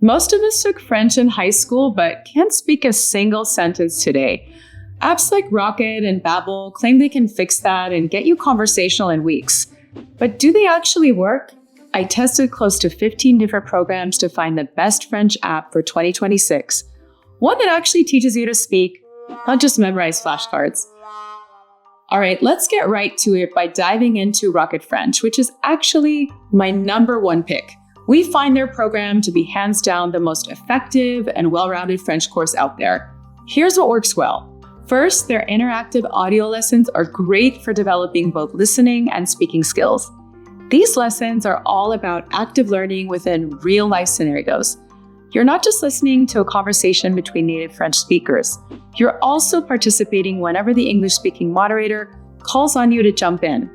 Most of us took French in high school, but can't speak a single sentence today. Apps like Rocket and Babbel claim they can fix that and get you conversational in weeks. But do they actually work? I tested close to 15 different programs to find the best French app for 2026. One that actually teaches you to speak, not just memorize flashcards. All right, let's get right to it by diving into Rocket French, which is actually my number one pick. We find their program to be hands down the most effective and well-rounded French course out there. Here's what works well. First, their interactive audio lessons are great for developing both listening and speaking skills. These lessons are all about active learning within real-life scenarios. You're not just listening to a conversation between native French speakers. You're also participating whenever the English-speaking moderator calls on you to jump in.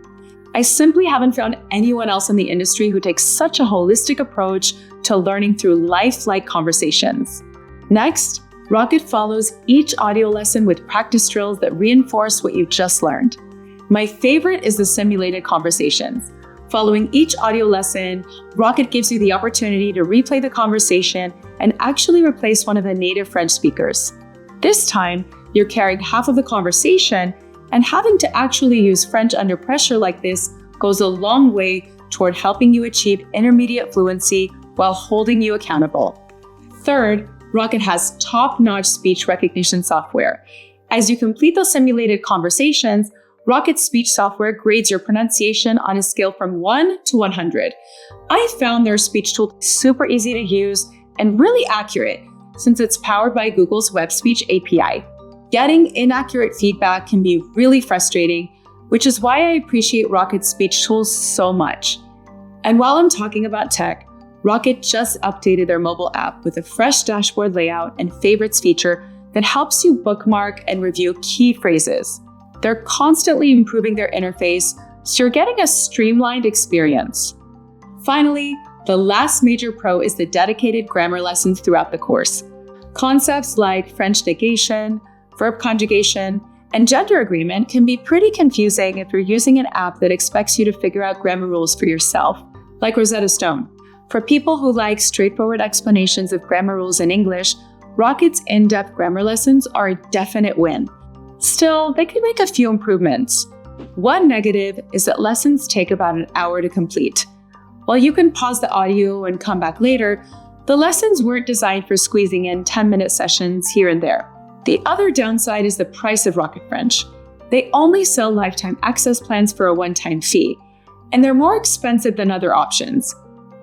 I simply haven't found anyone else in the industry who takes such a holistic approach to learning through lifelike conversations. Next, Rocket follows each audio lesson with practice drills that reinforce what you just learned. My favorite is the simulated conversations. Following each audio lesson, Rocket gives you the opportunity to replay the conversation and actually replace one of the native French speakers. This time, you're carrying half of the conversation, and having to actually use French under pressure like this goes a long way toward helping you achieve intermediate fluency while holding you accountable. Third, Rocket has top-notch speech recognition software. As you complete those simulated conversations, Rocket's speech software grades your pronunciation on a scale from 1 to 100. I found their speech tool super easy to use and really accurate since it's powered by Google's Web Speech API. Getting inaccurate feedback can be really frustrating, which is why I appreciate Rocket's speech tools so much. And while I'm talking about tech, Rocket just updated their mobile app with a fresh dashboard layout and favorites feature that helps you bookmark and review key phrases. They're constantly improving their interface, so you're getting a streamlined experience. Finally, the last major pro is the dedicated grammar lessons throughout the course. Concepts like French negation, verb conjugation, and gender agreement can be pretty confusing if you're using an app that expects you to figure out grammar rules for yourself, like Rosetta Stone. For people who like straightforward explanations of grammar rules in English, Rocket's in-depth grammar lessons are a definite win. Still, they could make a few improvements. One negative is that lessons take about an hour to complete. While you can pause the audio and come back later, the lessons weren't designed for squeezing in 10-minute sessions here and there. The other downside is the price of Rocket French. They only sell lifetime access plans for a one-time fee, and they're more expensive than other options.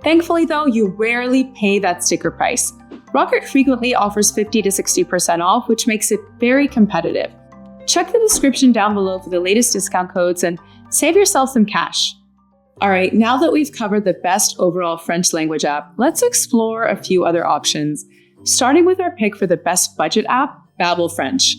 Thankfully though, you rarely pay that sticker price. Rocket frequently offers 50 to 60% off, which makes it very competitive. Check the description down below for the latest discount codes and save yourself some cash. All right, now that we've covered the best overall French language app, let's explore a few other options, starting with our pick for the best budget app, Babbel French.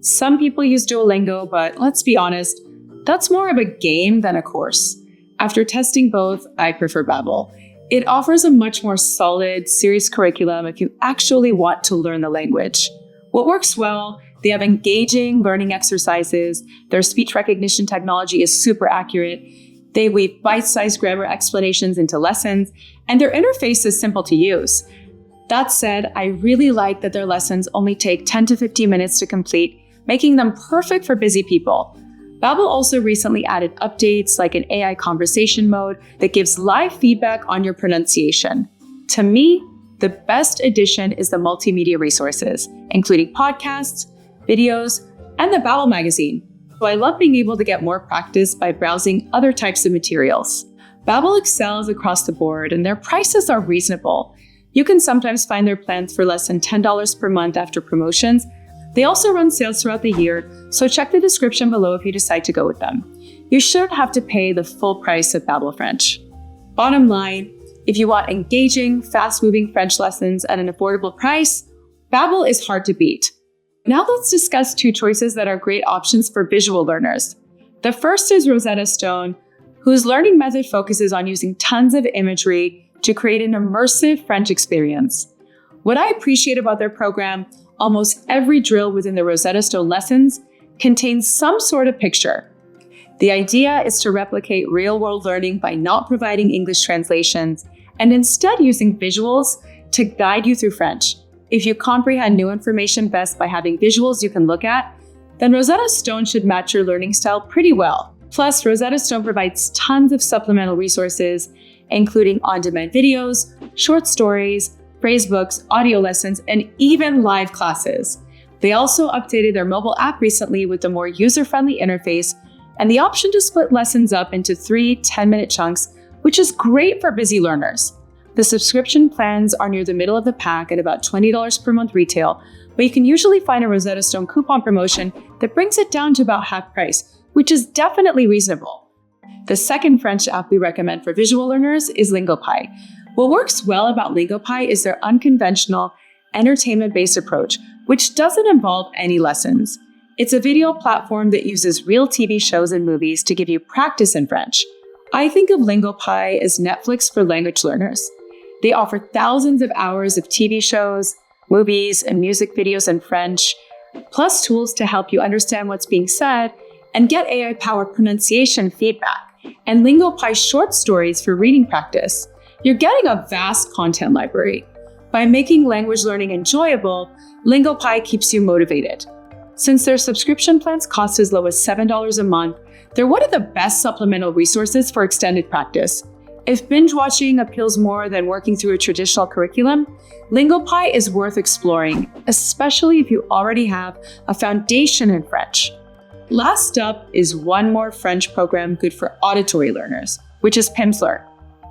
Some people use Duolingo, but let's be honest, that's more of a game than a course. After testing both, I prefer Babbel. It offers a much more solid, serious curriculum if you actually want to learn the language. What works well, they have engaging learning exercises, their speech recognition technology is super accurate, they weave bite-sized grammar explanations into lessons, and their interface is simple to use. That said, I really like that their lessons only take 10 to 15 minutes to complete, making them perfect for busy people. Babbel also recently added updates like an AI conversation mode that gives live feedback on your pronunciation. To me, the best addition is the multimedia resources, including podcasts, videos, and the Babbel magazine. So I love being able to get more practice by browsing other types of materials. Babbel excels across the board and their prices are reasonable. You can sometimes find their plans for less than $10 per month after promotions. They also run sales throughout the year, so check the description below if you decide to go with them. You shouldn't have to pay the full price of Babbel French. Bottom line, if you want engaging, fast-moving French lessons at an affordable price, Babbel is hard to beat. Now let's discuss two choices that are great options for visual learners. The first is Rosetta Stone, whose learning method focuses on using tons of imagery to create an immersive French experience. What I appreciate about their program, almost every drill within the Rosetta Stone lessons contains some sort of picture. The idea is to replicate real-world learning by not providing English translations and instead using visuals to guide you through French. If you comprehend new information best by having visuals you can look at, then Rosetta Stone should match your learning style pretty well. Plus, Rosetta Stone provides tons of supplemental resources, including on-demand videos, short stories, phrase books, audio lessons, and even live classes. They also updated their mobile app recently with a more user-friendly interface and the option to split lessons up into 3 10-minute chunks, which is great for busy learners. The subscription plans are near the middle of the pack at about $20 per month retail, but you can usually find a Rosetta Stone coupon promotion that brings it down to about half price, which is definitely reasonable. The second French app we recommend for visual learners is LingoPie. What works well about LingoPie is their unconventional, entertainment-based approach, which doesn't involve any lessons. It's a video platform that uses real TV shows and movies to give you practice in French. I think of LingoPie as Netflix for language learners. They offer thousands of hours of TV shows, movies, and music videos in French, plus tools to help you understand what's being said and get AI-powered pronunciation feedback, and LingoPie short stories for reading practice. You're getting a vast content library. By making language learning enjoyable, LingoPie keeps you motivated. Since their subscription plans cost as low as $7 a month, they're one of the best supplemental resources for extended practice. If binge watching appeals more than working through a traditional curriculum, LingoPie is worth exploring, especially if you already have a foundation in French. Last up is one more French program good for auditory learners, which is Pimsleur.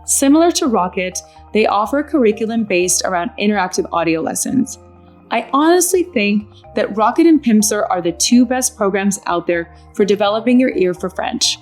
Similar to Rocket, they offer a curriculum based around interactive audio lessons. I honestly think that Rocket and Pimsleur are the two best programs out there for developing your ear for French.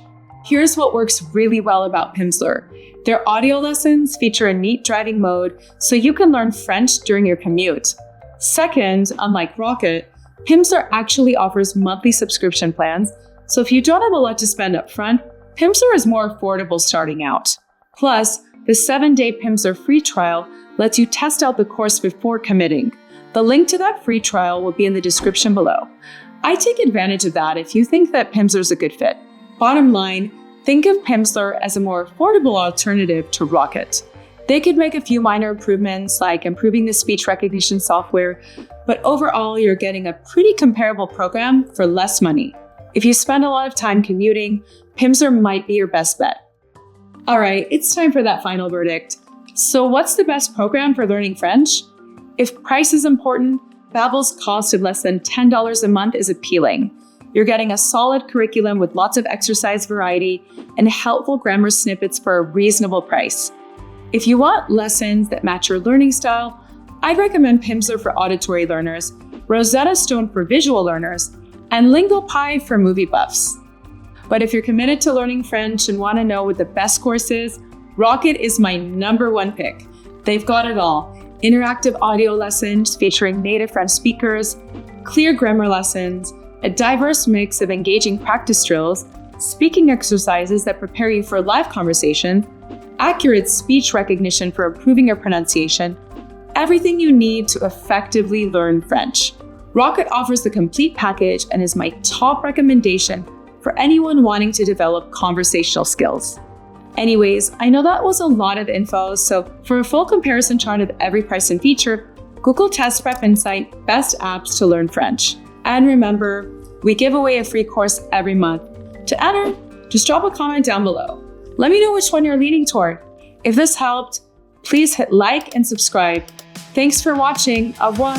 Here's what works really well about Pimsleur. Their audio lessons feature a neat driving mode so you can learn French during your commute. Second, unlike Rocket, Pimsleur actually offers monthly subscription plans, so if you don't have a lot to spend up front, Pimsleur is more affordable starting out. Plus, the 7-day Pimsleur free trial lets you test out the course before committing. The link to that free trial will be in the description below. I take advantage of that if you think that Pimsleur is a good fit. Bottom line, think of Pimsleur as a more affordable alternative to Rocket. They could make a few minor improvements like improving the speech recognition software, but overall you're getting a pretty comparable program for less money. If you spend a lot of time commuting, Pimsleur might be your best bet. All right, it's time for that final verdict. So what's the best program for learning French? If price is important, Babbel's cost of less than $10 a month is appealing. You're getting a solid curriculum with lots of exercise variety and helpful grammar snippets for a reasonable price. If you want lessons that match your learning style, I'd recommend Pimsleur for auditory learners, Rosetta Stone for visual learners, and LingoPie for movie buffs. But if you're committed to learning French and want to know what the best course is, Rocket is my #1 pick. They've got it all: interactive audio lessons featuring native French speakers, clear grammar lessons, a diverse mix of engaging practice drills, speaking exercises that prepare you for live conversation, accurate speech recognition for improving your pronunciation, everything you need to effectively learn French. Rocket offers the complete package and is my top recommendation for anyone wanting to develop conversational skills. Anyways, I know that was a lot of info, so for a full comparison chart of every price and feature, Google Test Prep Insight Best Apps to Learn French. And remember, we give away a free course every month. To enter, just drop a comment down below. Let me know which one you're leaning toward. If this helped, please hit like and subscribe. Thanks for watching. Au revoir.